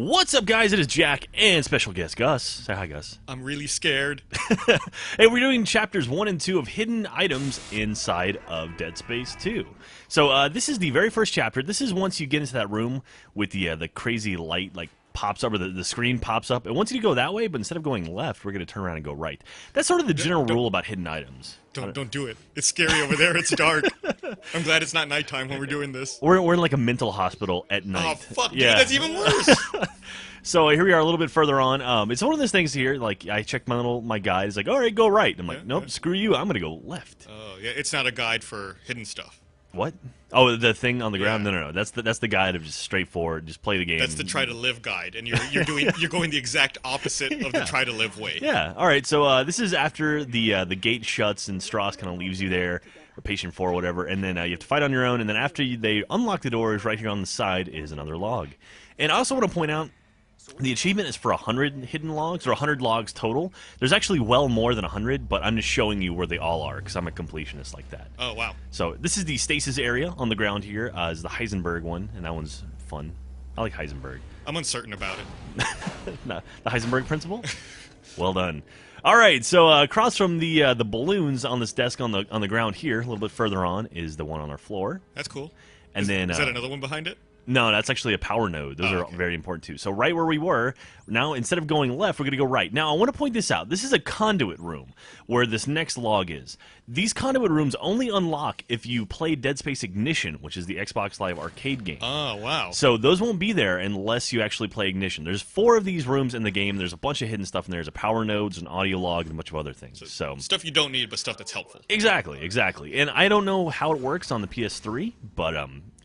What's up, guys? It is Jack and special guest Gus. Say hi, Gus. I'm really scared. Hey, we're doing chapters 1 and 2 of hidden items inside of Dead Space 2. So this is the very first chapter. This is once you get into that room with the crazy light, like, pops up, or the screen pops up. It wants you to go that way, but instead of going left, we're going to turn around and go right. That's sort of the general rule about hidden items. Don't do it. It's scary over there. It's dark. I'm glad it's not nighttime when we're doing this. We're in like a mental hospital at night. Oh, fuck, dude, that's even worse. So here we are a little bit further on. It's one of those things here, like, I checked my guide. It's like, all right, go right. I'm like, nope, screw you. I'm going to go left. Oh, yeah, it's not a guide for hidden stuff. What? Oh, the thing on the ground? Yeah. No. That's the guide of just straightforward. Just play the game. That's the try to live guide, and you're going the exact opposite of the try to live way. Yeah. All right. So this is after the gate shuts and Strauss kind of leaves you there, or patient 4 or whatever, and then you have to fight on your own. And then after they unlock the doors, right here on the side is another log. And I also want to point out, the achievement is for 100 hidden logs, or 100 logs total. There's actually well more than 100, but I'm just showing you where they all are, because I'm a completionist like that. Oh, wow. So this is the stasis area on the ground here, is the Heisenberg one, and that one's fun. I like Heisenberg. I'm uncertain about it. No, the Heisenberg principle? Well done. All right, so across from the balloons on this desk on the ground here, a little bit further on, is the one on our floor. That's cool. And then is that another one behind it? No, that's actually a power node. Those are very important too. So right where we were, now instead of going left, we're going to go right. Now, I want to point this out. This is a conduit room where this next log is. These conduit rooms only unlock if you play Dead Space Ignition, which is the Xbox Live arcade game. Oh, wow. So those won't be there unless you actually play Ignition. There's 4 of these rooms in the game. There's a bunch of hidden stuff in there. There's a power node, an audio log, and a bunch of other things. So stuff you don't need, but stuff that's helpful. Exactly. And I don't know how it works on the PS3, but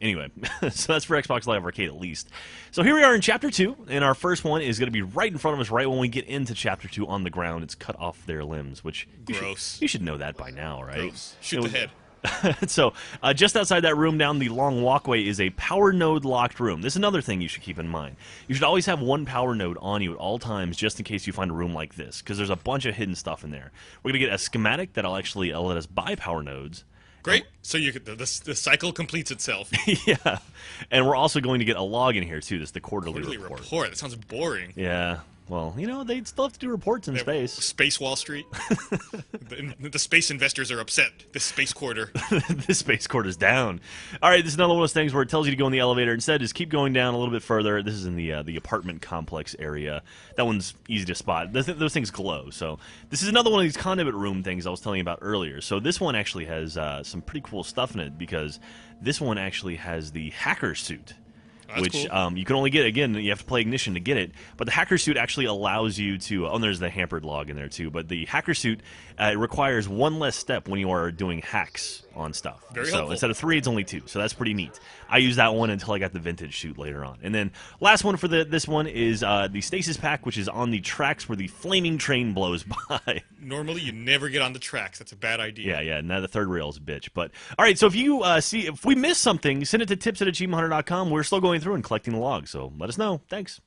anyway, so that's for Xbox Live Arcade at least. So here we are in Chapter 2, and our first one is going to be right in front of us right when we get into Chapter 2 on the ground. It's cut off their limbs, which gross. You should know that by now, right? Gross. Shoot the head. So just outside that room down the long walkway is a power node locked room. This is another thing you should keep in mind. You should always have one power node on you at all times just in case you find a room like this, because there's a bunch of hidden stuff in there. We're going to get a schematic that'll actually let us buy power nodes. Great. So you could, the cycle completes itself. Yeah. And we're also going to get a log in here, too. This is the quarterly report. That sounds boring. Yeah. Well, you know, they still have to do reports in space. Space Wall Street. the space investors are upset. This space quarter. This space quarter's down. All right, this is another one of those things where it tells you to go in the elevator. Instead, just keep going down a little bit further. This is in the apartment complex area. That one's easy to spot. Those things glow. So this is another one of these conduit room things I was telling you about earlier. So this one actually has some pretty cool stuff in it, because this one actually has the hacker suit. Which cool. You can only get, again, you have to play Ignition to get it, but the hacker suit actually allows you to, and there's the hampered log in there too, but the hacker suit requires one less step when you are doing hacks on stuff. Very so helpful. Instead of 3, it's only 2, so that's pretty neat. I used that one until I got the vintage suit later on. And then last one for this one is the stasis pack, which is on the tracks where the flaming train blows by. Normally, you never get on the tracks. That's a bad idea. Yeah. Now the third rail is a bitch. But all right, so if you if we miss something, send it to tips@achievemehunter.com. We're still going through and collecting the logs, so let us know. Thanks.